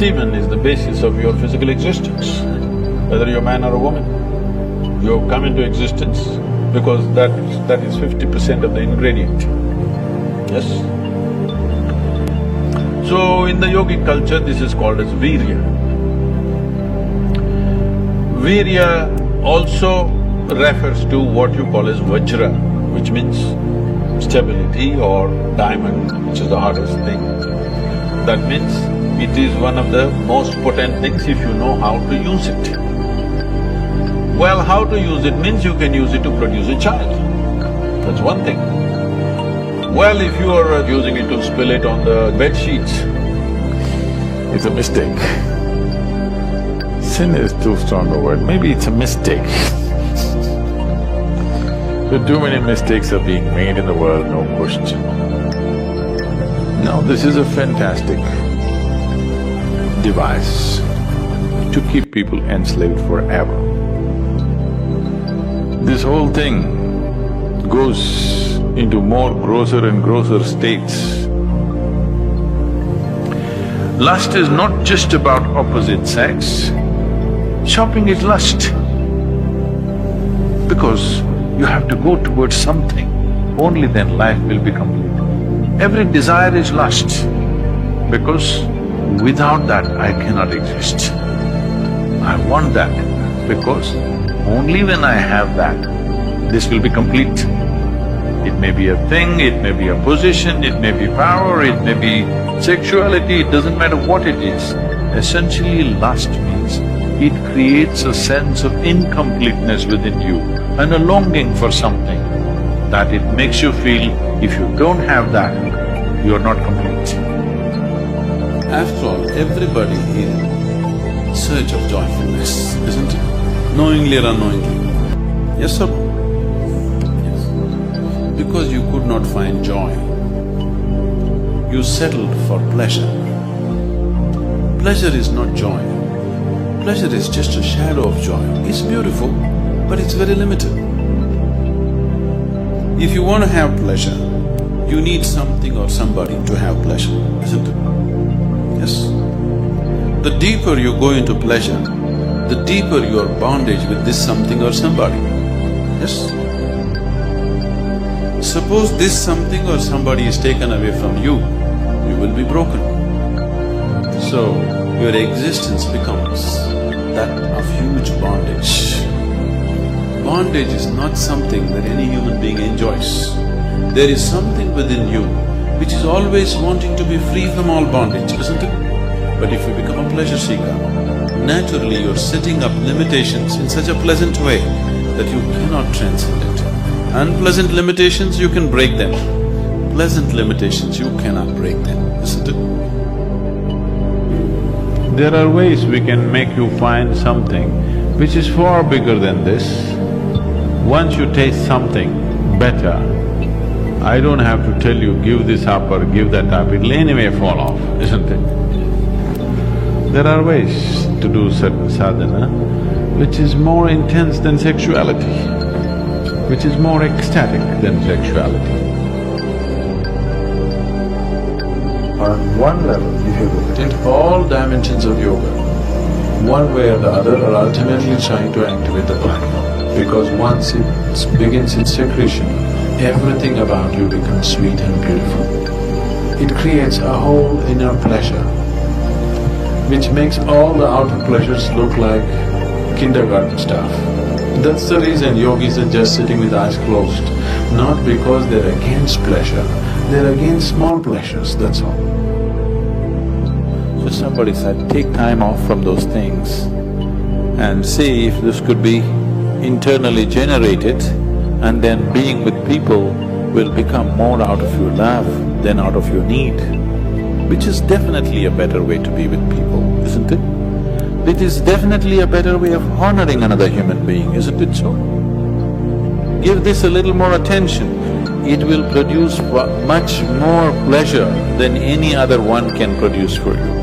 Semen is the basis of your physical existence, whether you're a man or a woman. You have come into existence because that is 50% of the ingredient, yes? So, in the yogic culture, this is called as virya. Virya also refers to what you call as vajra, which means stability, or diamond, which is the hardest thing. That means it is one of the most potent things if you know how to use it. Well, how to use it means you can use it to produce a child, that's one thing. Well, if you are using it to spill it on the bed sheets, it's a mistake. Sin is too strong a word, maybe it's a mistake. So too many mistakes are being made in the world, no question. Now this is a fantastic device to keep people enslaved forever. This whole thing goes into more grosser and grosser states. Lust is not just about opposite sex, shopping is lust. Because you have to go towards something, only then life will be complete. Every desire is lust, because without that I cannot exist. I want that, because only when I have that, this will be complete. It may be a thing, it may be a position, it may be power, it may be sexuality, it doesn't matter what it is. Essentially, lust means it creates a sense of incompleteness within you and a longing for something that it makes you feel if you don't have that, you're not complete. After all, everybody in search of joyfulness, isn't it? Knowingly or unknowingly. Yes or no? Yes. Because you could not find joy, you settled for pleasure. Pleasure is not joy. Pleasure is just a shadow of joy. It's beautiful, but it's very limited. If you want to have pleasure, you need something or somebody to have pleasure, isn't it? Yes. The deeper you go into pleasure, the deeper your bondage with this something or somebody, yes? Suppose this something or somebody is taken away from you, you will be broken. So, your existence becomes that of huge bondage. Bondage is not something that any human being enjoys. There is something within you which is always wanting to be free from all bondage, isn't it? But if you become a pleasure seeker, naturally you're setting up limitations in such a pleasant way that you cannot transcend it. Unpleasant limitations, you can break them. Pleasant limitations, you cannot break them, isn't it? There are ways we can make you find something which is far bigger than this. Once you taste something better, I don't have to tell you, give this up or give that up, it'll anyway fall off, isn't it? There are ways to do certain sadhana which is more intense than sexuality, which is more ecstatic than sexuality. On one level, if you look at it, all dimensions of yoga, one way or the other, are ultimately trying to activate the prana. Because once it begins its secretion, everything about you becomes sweet and beautiful. It creates a whole inner pleasure, which makes all the outer pleasures look like kindergarten stuff. That's the reason yogis are just sitting with eyes closed, not because they're against pleasure, they're against small pleasures, that's all. So somebody said, take time off from those things and see if this could be internally generated, and then being with people will become more out of your love than out of your need, which is definitely a better way to be with people, isn't it? It is definitely a better way of honoring another human being, isn't it so? Give this a little more attention, it will produce much more pleasure than any other one can produce for you.